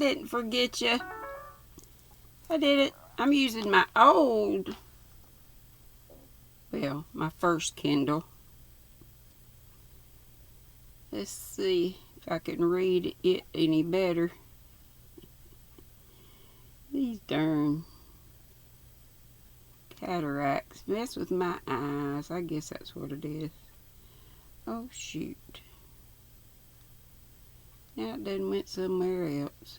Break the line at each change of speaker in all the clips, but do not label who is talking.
didn't forget you. I didn't. I'm using my old, well, my first Kindle. Let's see if I can read it any better. These darn cataracts mess with my eyes. I guess that's what it is. Oh, shoot. Now it done went somewhere else.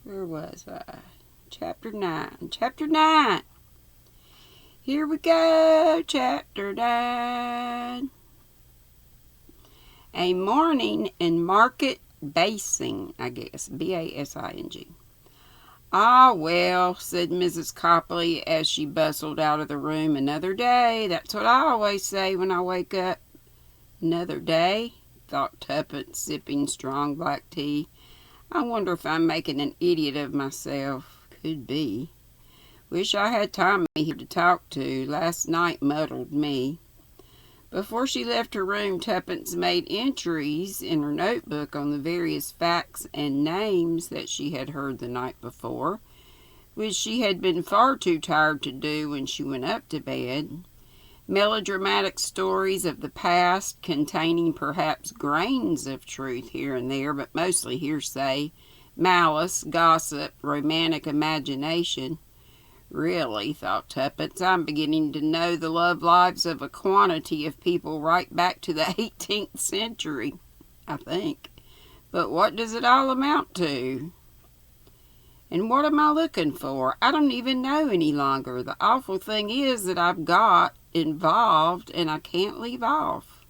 Where was I? Chapter 9. Chapter 9. Here we go. Chapter 9. A morning in Market Basing, I guess. Basing. Ah, well, said Mrs. Copley as she bustled out of the room. Another day. That's what I always say when I wake up. Another day, thought Tuppence, sipping strong black tea. I wonder if I'm making an idiot of myself. Could be. Wish I had Tommy here to talk to. Last night muddled me. Before she left her room, Tuppence made entries in her notebook on the various facts and names that she had heard the night before, which she had been far too tired to do when she went up to bed. Melodramatic stories of the past, containing perhaps grains of truth here and there, but mostly hearsay, malice, gossip, romantic imagination. Really, thought Tuppence, I'm beginning to know the love lives of a quantity of people right back to the 18th century, I think. But what does it all amount to? And what am I looking for? I don't even know any longer. The awful thing is that I've got involved and I can't leave off.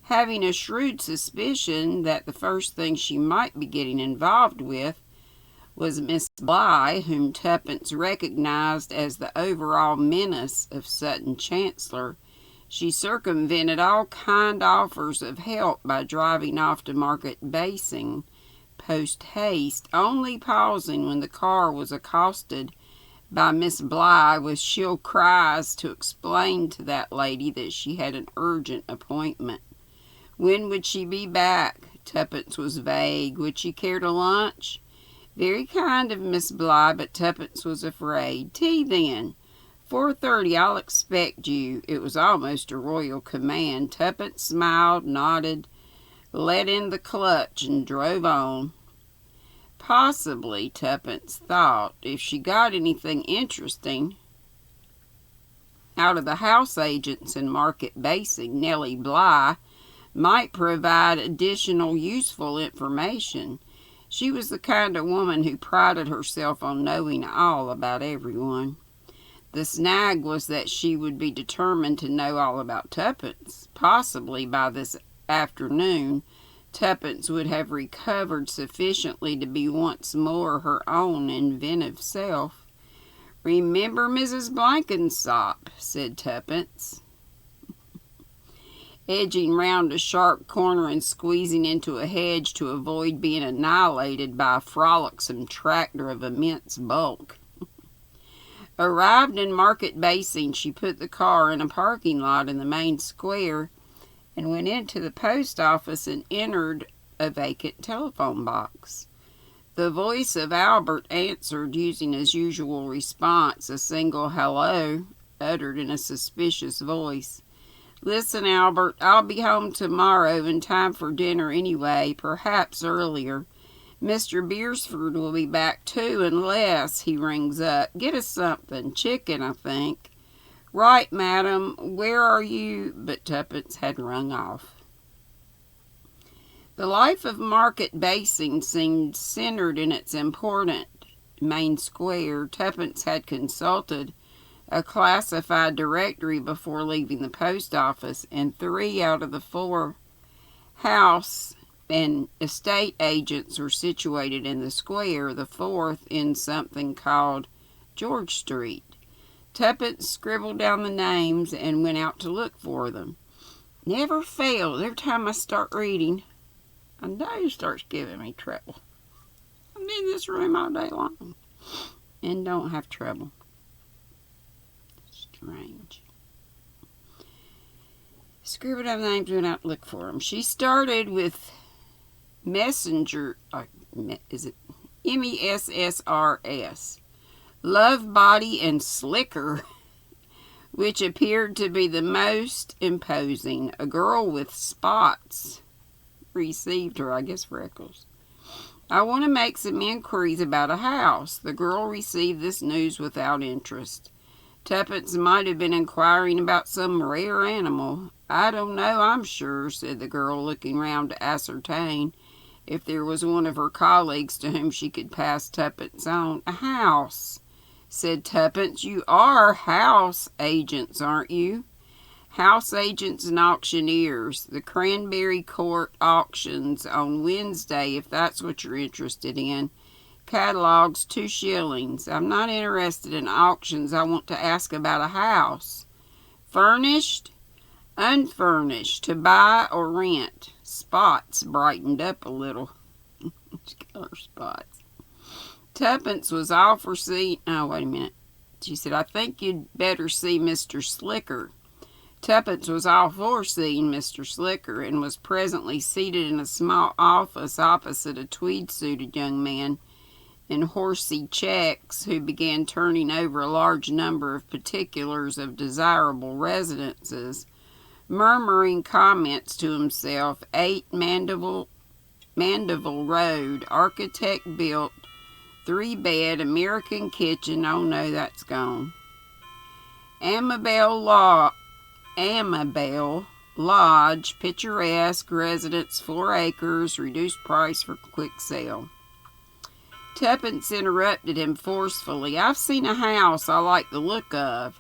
Having a shrewd suspicion that the first thing she might be getting involved with was Miss Bly, whom Tuppence recognized as the overall menace of Sutton Chancellor, she circumvented all kind offers of help by driving off to Market Basing post-haste, only pausing when the car was accosted by Miss Bly with shrill cries to explain to that lady that she had an urgent appointment. When would she be back? Tuppence was vague. Would she care to lunch? Very kind of Miss Bly, but Tuppence was afraid. Tea, then. 4:30, I'll expect you. It was almost a royal command. Tuppence smiled, nodded, let in the clutch, and drove on. Possibly, Tuppence thought, if she got anything interesting out of the house agents in Market Basing, Nellie Bly might provide additional useful information. She was the kind of woman who prided herself on knowing all about everyone. The snag was that she would be determined to know all about Tuppence. Possibly by this afternoon, Tuppence would have recovered sufficiently to be once more her own inventive self. Remember Mrs. Blenkinsop, said Tuppence, edging round a sharp corner and squeezing into a hedge to avoid being annihilated by a frolicsome tractor of immense bulk. Arrived in Market Basing, she put the car in a parking lot in the main square and went into the post office and entered a vacant telephone box. The voice of Albert answered, using his usual response, a single hello, uttered in a suspicious voice. Listen, Albert, I'll be home tomorrow in time for dinner anyway, perhaps earlier. Mr. Beersford will be back too, unless he rings up. Get us something. Chicken, I think. Right, madam. Where are you? But Tuppence had rung off. The life of Market Basing seemed centered in its important main square. Tuppence had consulted a classified directory before leaving the post office, and 3 out of the 4 house and estate agents were situated in the square, the 4th in something called George Street. Tuppence scribbled down the names and went out to look for them. Never fails. Every time I start reading, I know it starts giving me trouble. I'm in this room all day long and don't have trouble. Strange. scribbled down the names, went out to look for them. She started with Messenger, is it MESSRS, Love Body and Slicker, which appeared to be the most imposing. A girl with spots received her, I guess freckles. I want to make some inquiries about a house. The girl received this news without interest. Tuppence might have been inquiring about some rare animal. I don't know, I'm sure, said the girl, looking round to ascertain if there was one of her colleagues to whom she could pass Tuppence on. A house, said Tuppence. You are house agents, aren't you? House agents and auctioneers. The Cranberry Court auctions on Wednesday, if that's what you're interested in. Catalogs, 2 shillings. I'm not interested in auctions. I want to ask about a house. Furnished? Unfurnished. To buy or rent. Spots brightened up a little. Color spots. Tuppence was all for seeing... Oh, wait a minute. She said, I think you'd better see Mr. Slicker. Tuppence was all for seeing Mr. Slicker and was presently seated in a small office opposite a tweed-suited young man in horsey checks who began turning over a large number of particulars of desirable residences, murmuring comments to himself. 8 Mandeville Road, architect built, 3-bed, American kitchen. Oh no, that's gone. Amabel Lodge, picturesque residence, 4 acres, reduced price for quick sale. Tuppence interrupted him forcefully. I've seen a house I like the look of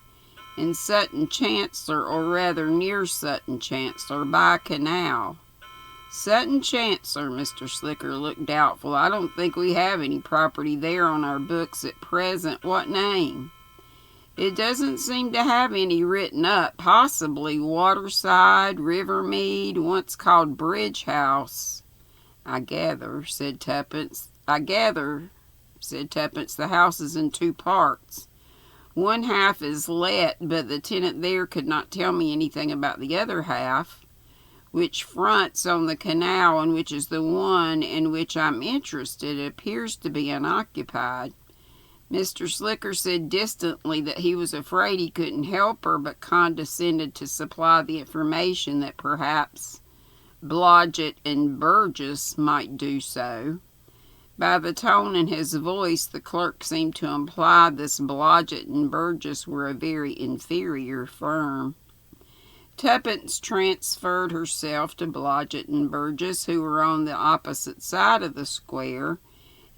in Sutton Chancellor, or rather near Sutton Chancellor, by a canal. Sutton Chancellor, Mr. Slicker looked doubtful. I don't think we have any property there on our books at present. What name? It doesn't seem to have any written up. Possibly Waterside, Rivermead, once called Bridge House. I gather, said Tuppence, the house is in 2 parts. One half is let, but the tenant there could not tell me anything about the other half, which fronts on the canal and which is the one in which I'm interested. It appears to be unoccupied. Mr. Slicker said distantly that he was afraid he couldn't help her, but condescended to supply the information that perhaps Blodgett and Burgess might do so. By the tone in his voice, the clerk seemed to imply this Blodgett and Burgess were a very inferior firm. Tuppence transferred herself to Blodgett and Burgess, who were on the opposite side of the square,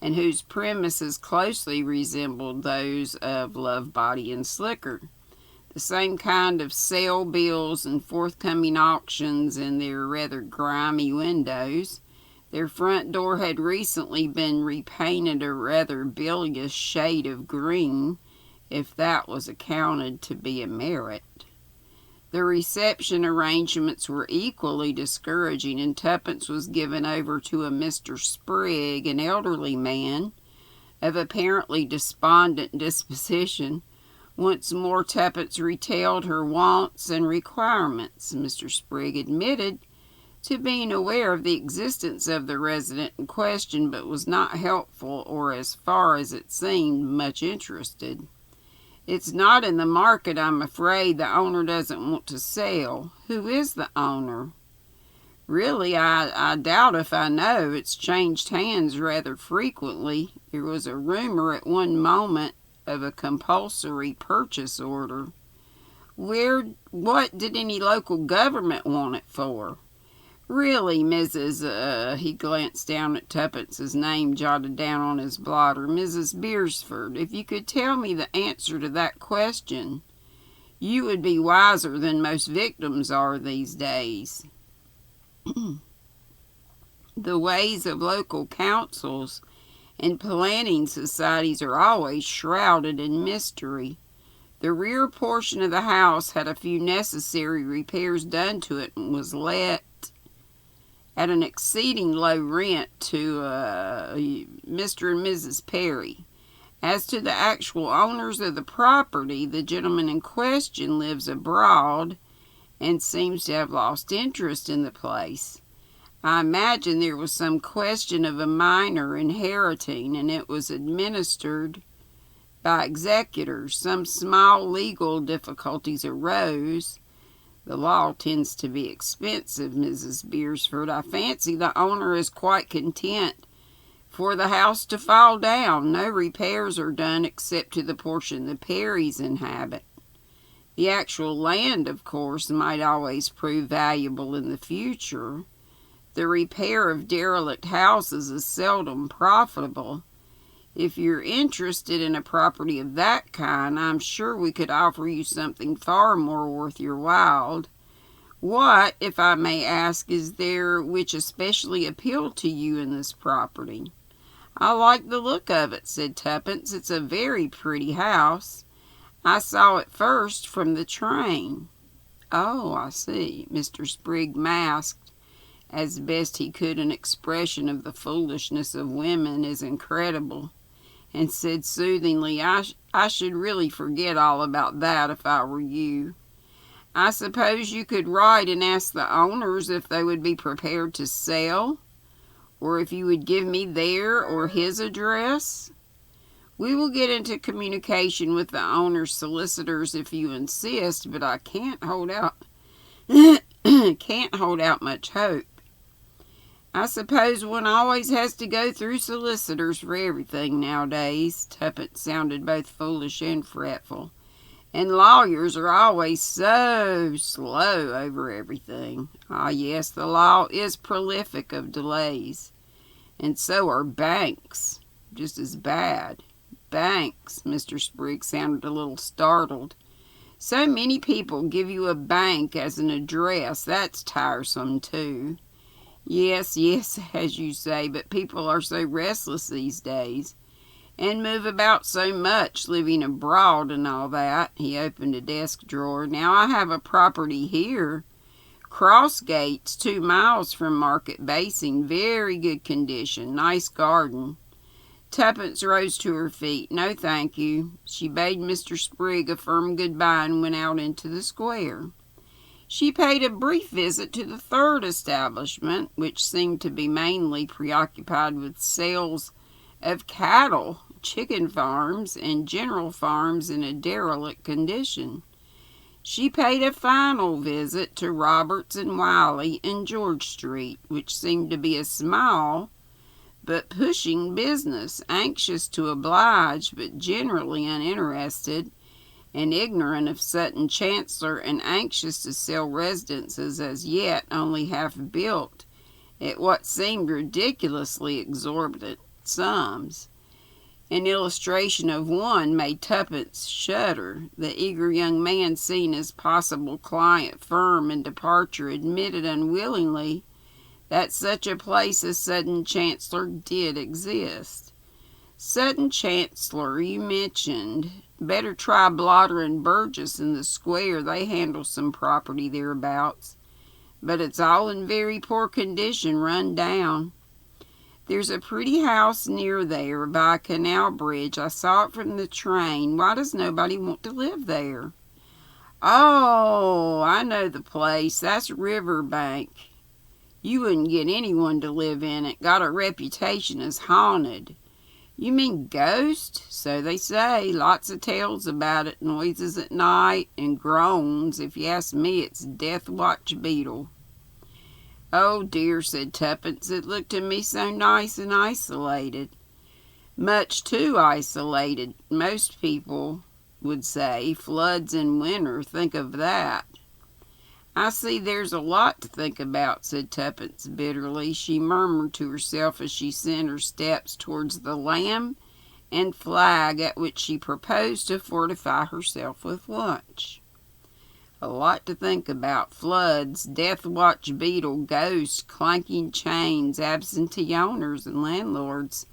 and whose premises closely resembled those of Love Body and Slicker. The same kind of sale bills and forthcoming auctions in their rather grimy windows. Their front door had recently been repainted a rather bilious shade of green, if that was accounted to be a merit. The reception arrangements were equally discouraging, and Tuppence was given over to a Mr. Sprigg, an elderly man of apparently despondent disposition. Once more Tuppence retailed her wants and requirements. Mr. Sprigg admitted to being aware of the existence of the resident in question, but was not helpful, or as far as it seemed, much interested. It's not in the market, I'm afraid. The owner doesn't want to sell. Who is the owner? Really, I doubt if I know. It's changed hands rather frequently. There was a rumor at one moment of a compulsory purchase order. What did any local government want it for? Really, Mrs. He glanced down at Tuppence's name jotted down on his blotter. Mrs. Beresford, if you could tell me the answer to that question, you would be wiser than most victims are these days. The ways of local councils and planning societies are always shrouded in mystery. The rear portion of the house had a few necessary repairs done to it and was let at an exceeding low rent to Mr. and Mrs. Perry. As to the actual owners of the property, the gentleman in question lives abroad, and seems to have lost interest in the place. I imagine there was some question of a minor inheriting, and it was administered by executors. Some small legal difficulties arose. The law tends to be expensive, Mrs. Beersford. I fancy the owner is quite content for the house to fall down. No repairs are done except to the portion the Perrys inhabit. The actual land, of course, might always prove valuable in the future. The repair of derelict houses is seldom profitable. If you're interested in a property of that kind, I'm sure we could offer you something far more worth your while. What, if I may ask, is there which especially appealed to you in this property? I like the look of it, said Tuppence. It's a very pretty house. I saw it first from the train. Oh, I see. Mr. Sprigg masked as best he could an expression of the foolishness of women is incredible, and said soothingly, I should really forget all about that if I were you. I suppose you could write and ask the owners if they would be prepared to sell, or if you would give me their or his address. We will get into communication with the owner's solicitors if you insist, but I can't hold out much hope. I suppose one always has to go through solicitors for everything nowadays. Tuppence sounded both foolish and fretful. And lawyers are always so slow over everything. Ah, yes, the law is prolific of delays. And so are banks, just as bad. Banks, Mr. Sprigg sounded a little startled. So many people give you a bank as an address. That's tiresome, too. Yes, as you say, but people are so restless these days, and move about so much, living abroad and all that. He opened a desk drawer. Now I have a property here, Crossgates, 2 miles from Market Basing, very good condition, nice garden. Tuppence rose to her feet. No, thank you. She bade Mr. Sprigg a firm goodbye and went out into the square. She paid a brief visit to the third establishment, which seemed to be mainly preoccupied with sales of cattle, chicken farms, and general farms in a derelict condition. She paid a final visit to Roberts and Wiley in George Street, which seemed to be a small but pushing business, anxious to oblige but generally uninterested, and ignorant of Sutton Chancellor, and anxious to sell residences as yet only half built at what seemed ridiculously exorbitant sums. An illustration of one made Tuppence shudder. The eager young man, seen as possible client, firm in departure, admitted unwillingly that such a place as Sutton Chancellor did exist. Sutton Chancellor, you mentioned. Better try Blotter and Burgess in the square. They handle some property thereabouts, but it's all in very poor condition, run down. There's a pretty house near there by a canal bridge. I saw it from the train. Why does nobody want to live there? Oh, I know the place. That's Riverbank. You wouldn't get anyone to live in it. Got a reputation as haunted. You mean ghost? So they say. Lots of tales about it. Noises at night and groans. If you ask me, it's Death Watch Beetle. Oh dear, said Tuppence. It looked to me so nice and isolated. Much too isolated. Most people would say floods in winter. Think of that. I see there's a lot to think about, said Tuppence bitterly. She murmured to herself as she sent her steps towards the Lamb and Flag, at which she proposed to fortify herself with lunch. A lot to think about. Floods, Death Watch Beetle, ghosts, clanking chains, absentee owners and landlords,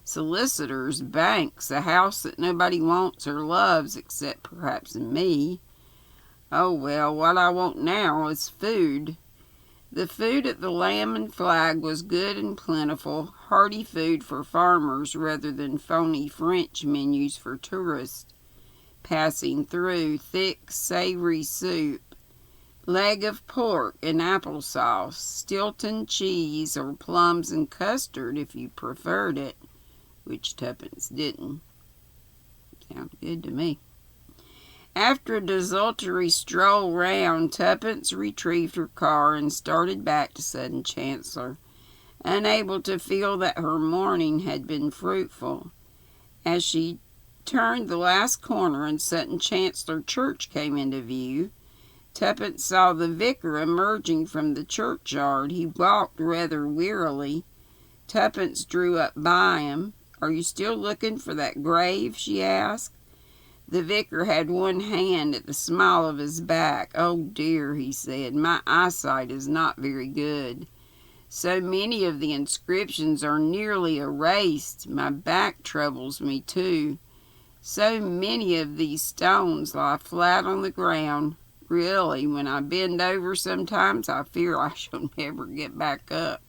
solicitors, banks, a house that nobody wants or loves except perhaps me. Oh, well, what I want now is food. The food at the Lamb and Flag was good and plentiful, hearty food for farmers rather than phony French menus for tourists passing through, thick, savory soup, leg of pork and applesauce, Stilton cheese, or plums and custard if you preferred it, which tuppence didn't. Sounded good to me. After a desultory stroll round, tuppence retrieved her car and started back to Sutton Chancellor, unable to feel that her morning had been fruitful. As she turned the last corner and Sutton Chancellor Church came into view, tuppence saw the vicar emerging from the churchyard. He walked rather wearily. Tuppence drew up by him. "Are you still looking for that grave?" she asked. The vicar had one hand at the small of his back. "Oh dear," he said, "my eyesight is not very good. So many of the inscriptions are nearly erased. My back troubles me too. So many of these stones lie flat on the ground. Really, when I bend over sometimes I fear I shall never get back up."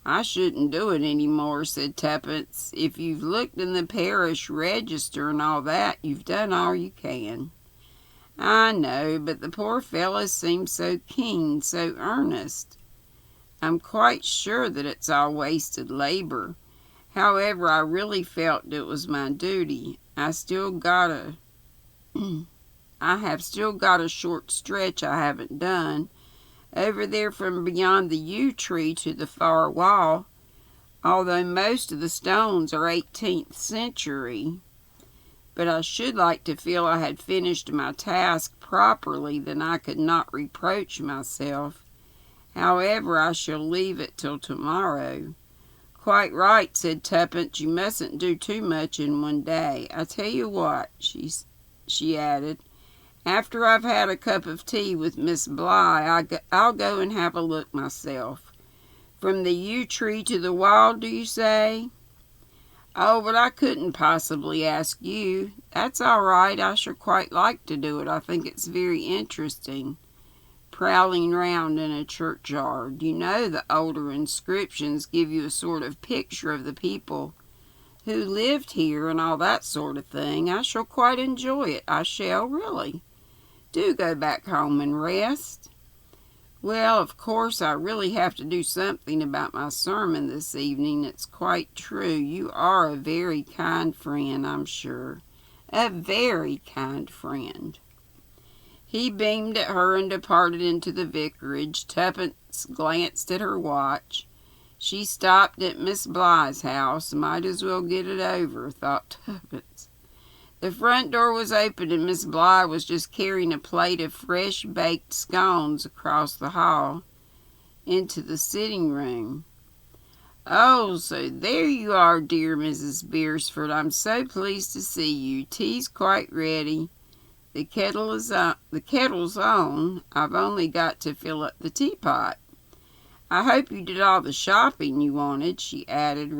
"I shouldn't do it any more," said tuppence. "If you've looked in the parish register and all that, you've done all you can." "I know, but the poor fellows seem so keen, so earnest. I'm quite sure that it's all wasted labor. However, I really felt it was my duty. I have still got a short stretch I haven't done, over there from beyond the yew tree to the far wall, although most of the stones are 18th century. But I should like to feel I had finished my task properly, then I could not reproach myself. However, I shall leave it till tomorrow." "Quite right," said tuppence. "You mustn't do too much in one day. I tell you what," she added, "after I've had a cup of tea with Miss Bly, I'll go and have a look myself. From the yew tree to the wall, do you say?" "Oh, but I couldn't possibly ask you." "That's all right. I should quite like to do it. I think it's very interesting, prowling round in a churchyard. You know, the older inscriptions give you a sort of picture of the people who lived here and all that sort of thing. I shall quite enjoy it. I shall, really. Do go back home and rest." "Well, of course, I really have to do something about my sermon this evening. It's quite true. You are a very kind friend, I'm sure. A very kind friend." He beamed at her and departed into the vicarage. Tuppence glanced at her watch. She stopped at Miss Bly's house. Might as well get it over, thought tuppence. The front door was open and Miss Bly was just carrying a plate of fresh baked scones across the hall into the sitting room. "Oh, so there you are, dear Mrs. Beresford. I'm so pleased to see you. Tea's quite ready. The kettle's on. I've only got to fill up the teapot. I hope you did all the shopping you wanted," she added,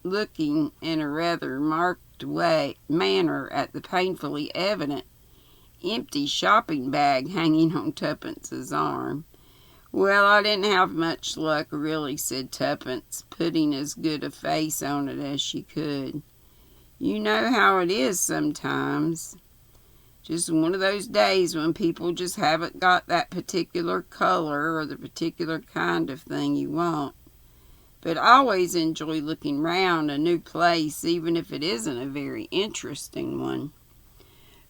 looking in a rather marked manner at the painfully evident empty shopping bag hanging on tuppence's arm. "Well, I didn't have much luck, really," said tuppence, putting as good a face on it as she could. "You know how it is sometimes. Just one of those days when people just haven't got that particular color or the particular kind of thing you want. But I always enjoy looking round a new place, even if it isn't a very interesting one."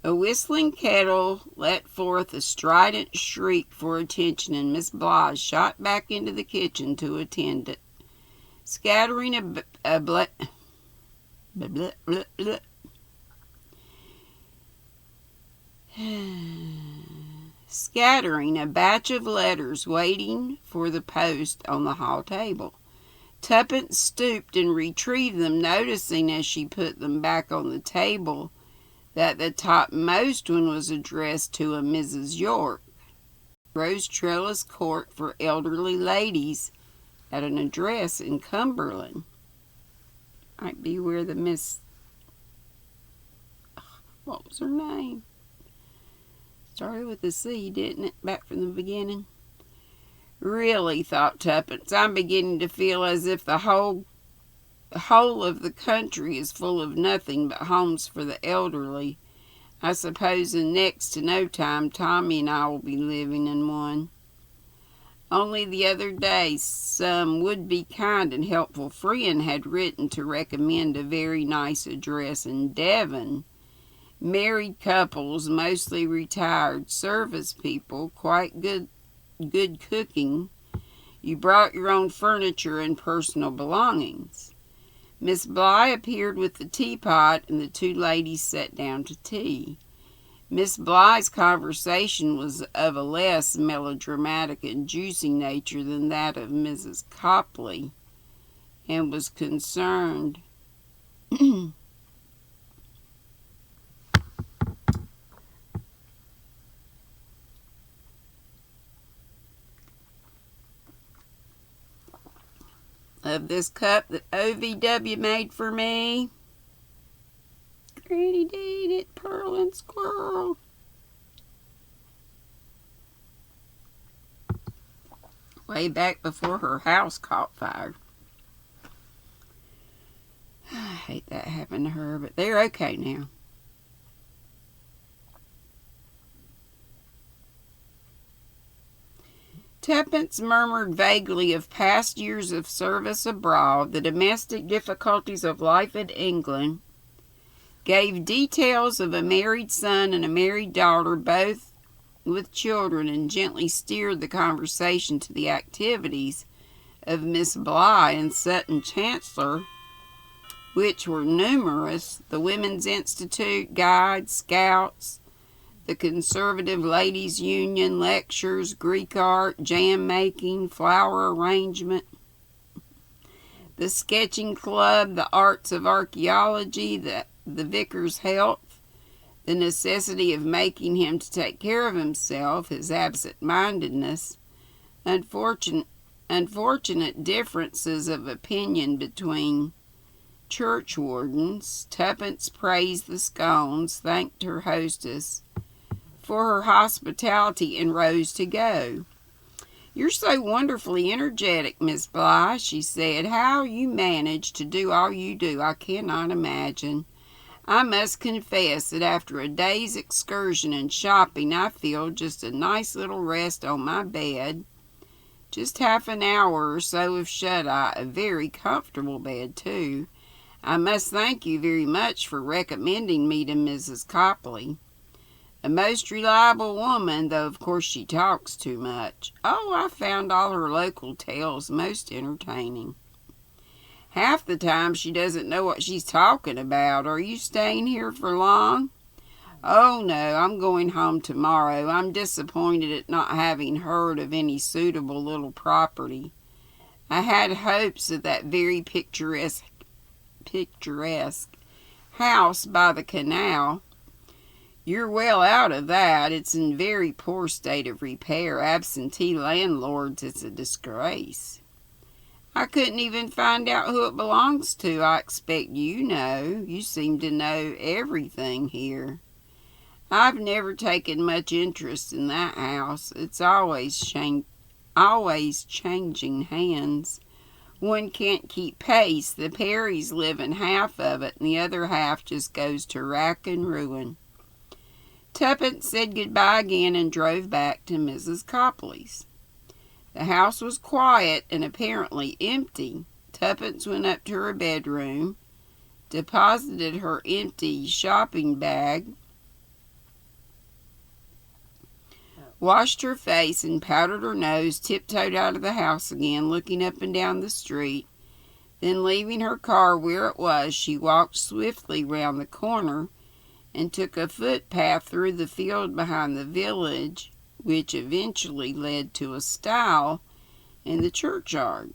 A whistling kettle let forth a strident shriek for attention, and Miss Bly shot back into the kitchen to attend it. Scattering a batch of letters waiting for the post on the hall table. Tuppence stooped and retrieved them, noticing as she put them back on the table that the topmost one was addressed to a Mrs. York, Rose Trellis Court for elderly ladies, at an address in Cumberland. Might be where the what was her name? Started with a C, didn't it? Back from the beginning. "Really," thought tuppence, "I'm beginning to feel as if the whole of the country is full of nothing but homes for the elderly. I suppose in next to no time Tommy and I will be living in one. Only the other day some would-be kind and helpful friend had written to recommend a very nice address in Devon. Married couples, mostly retired service people, quite good cooking. You brought your own furniture and personal belongings. Miss Bly appeared with the teapot, and the two ladies sat down to tea. Miss Bly's conversation was of a less melodramatic and juicy nature than that of Mrs. Copley, and was concerned of this cup that OVW made for me. GrannyDee, that purling squirrel. Way back before her house caught fire. I hate that happened to her, but they're okay now. Tuppence murmured vaguely of past years of service abroad, the domestic difficulties of life in England, gave details of a married son and a married daughter, both with children, and gently steered the conversation to the activities of Miss Bly and Sutton Chancellor, which were numerous: the Women's Institute, Guides, Scouts, the Conservative Ladies' Union, lectures, Greek art, jam making, flower arrangement, the sketching club, the arts of archaeology, the vicar's health, the necessity of making him to take care of himself, his absent-mindedness, unfortunate differences of opinion between churchwardens. Tuppence praised the scones, thanked her hostess for her hospitality, and rose to go. "You're so wonderfully energetic, Miss Bly," she said. "How you manage to do all you do, I cannot imagine. I must confess that after a day's excursion and shopping, I feel just a nice little rest on my bed. Just half an hour or so of shut-eye, a very comfortable bed, too. I must thank you very much for recommending me to Mrs. Copley. A most reliable woman, though of course she talks too much. Oh, I found all her local tales most entertaining. Half the time she doesn't know what she's talking about. Are you staying here for long?" "Oh, no, I'm going home tomorrow. I'm disappointed at not having heard of any suitable little property. I had hopes of that very picturesque house by the canal. You're well out of that. It's in very poor state of repair. Absentee landlords, it's a disgrace." "I couldn't even find out who it belongs to. I expect you know. You seem to know everything here." "I've never taken much interest in that house. It's always changing hands. One can't keep pace. The Perrys live in half of it, and the other half just goes to rack and ruin." Tuppence said goodbye again and drove back to Mrs. Copley's. The house was quiet and apparently empty. Tuppence went up to her bedroom, deposited her empty shopping bag, washed her face and powdered her nose, tiptoed out of the house again, looking up and down the street. Then, leaving her car where it was, she walked swiftly round the corner and took a footpath through the field behind the village, which eventually led to a stile in the churchyard.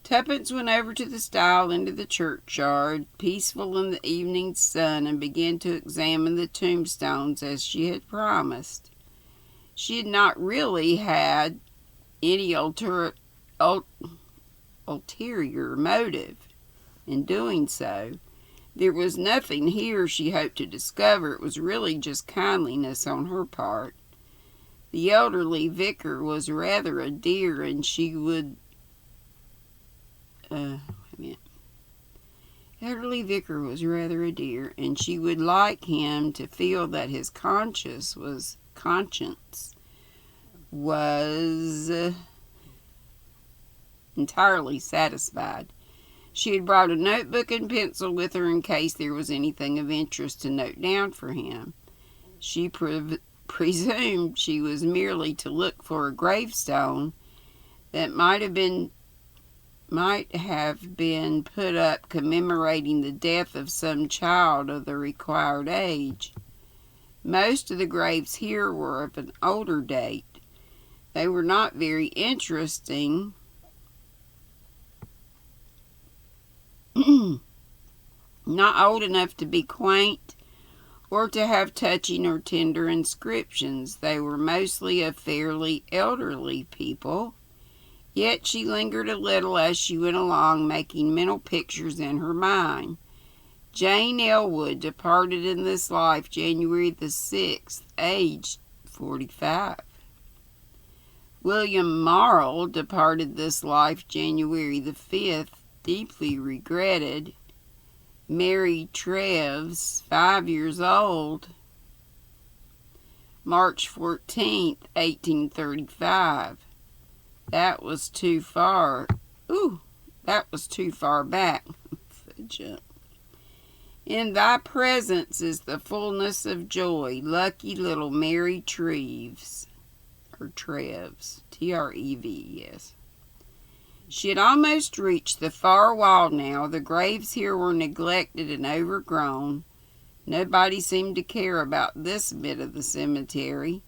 Tuppence went over to the stile into the churchyard, peaceful in the evening sun, and began to examine the tombstones as she had promised. She had not really had any ulterior motive in doing so. There was nothing here she hoped to discover. It was really just kindliness on her part. The elderly vicar was rather a dear, and she would... Elderly Vicar was rather a dear, and she would like him to feel that his conscience was entirely satisfied. She had brought a notebook and pencil with her in case there was anything of interest to note down for him. She presumed she was merely to look for a gravestone that might have been put up commemorating the death of some child of the required age. Most of the graves here were of an older date. They were not very interesting, not old enough to be quaint or to have touching or tender inscriptions. They were mostly of fairly elderly people. Yet she lingered a little as she went along, making mental pictures in her mind. Jane Elwood departed in this life January the 6th, aged 45. William Marl departed this life January the 5th, deeply regretted. Mary Treves, 5 years old, March 14th, 1835. That was too far. That was too far back. In thy presence is the fullness of joy. Lucky little Mary Treves. Or Treves. T-R-E-V, yes. She had almost reached the far wall now. The graves here were neglected and overgrown. Nobody seemed to care about this bit of the cemetery.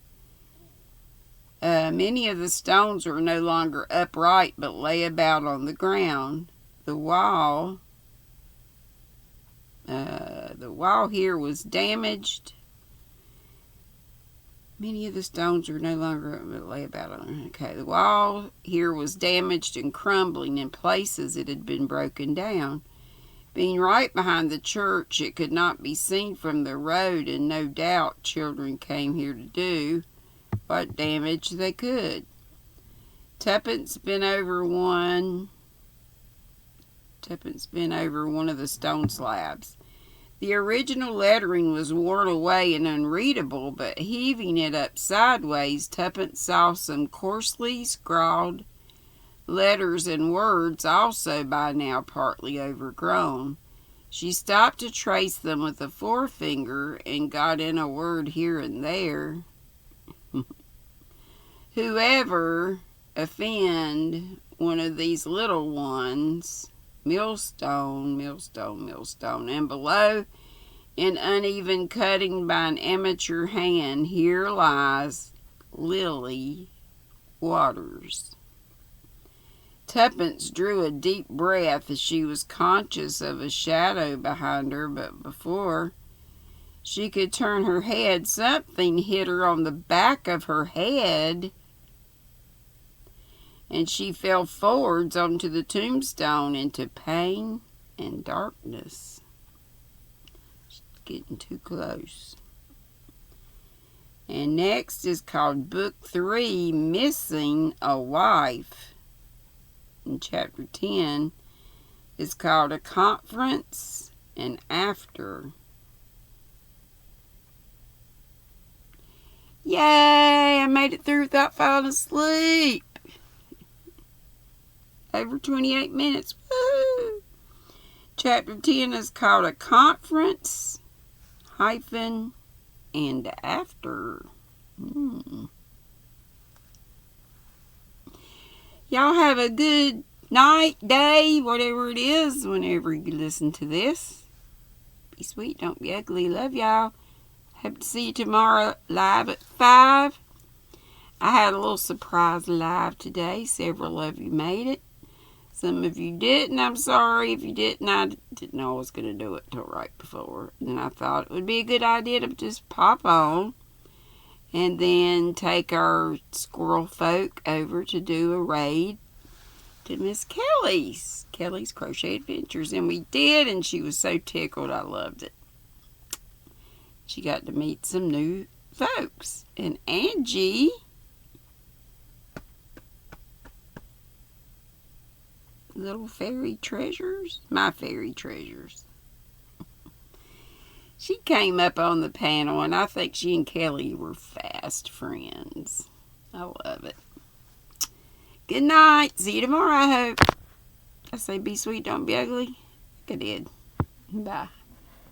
Many of the stones were no longer upright, but lay about on the ground. The wall here was damaged. Many of the stones were no longer lay about on. Okay, the wall here was damaged and crumbling. In places it had been broken down. Being right behind the church, it could not be seen from the road, and no doubt children came here to do what damage they could. Tuppence bent over one of the stone slabs. The original lettering was worn away and unreadable, but heaving it up sideways, Tuppence saw some coarsely scrawled letters and words, also by now partly overgrown. She stopped to trace them with a forefinger and got in a word here and there. Whoever offend one of these little ones, millstone, millstone, millstone, and below, in uneven cutting by an amateur hand, here lies Lily Waters. Tuppence drew a deep breath as she was conscious of a shadow behind her, but before she could turn her head, something hit her on the back of her head, and she fell forwards onto the tombstone into pain and darkness. She's getting too close. And next is called Book 3, Missing a Wife. And Chapter 10 is called A Conference and After. Yay! I made it through without falling asleep. Over 28 minutes. Woo! Chapter 10 is called A Conference hyphen and After. Y'all have a good night, day, whatever it is, whenever you listen to this. Be sweet, don't be ugly. Love y'all. Hope to see you tomorrow live at 5. I had a little surprise live today. Several of you made it. Some of you didn't. I'm sorry if you didn't. I didn't know I was going to do it till right before. And I thought it would be a good idea to just pop on and then take our squirrel folk over to do a raid to Miss Kelly's Crochet Adventures. And we did, and she was so tickled. I loved it. She got to meet some new folks. And Angie, little fairy treasures. My fairy treasures. She came up on the panel, and I think she and Kelly were fast friends. I love it. Good night. See you tomorrow, I hope. I say be sweet, don't be ugly. I did. Bye.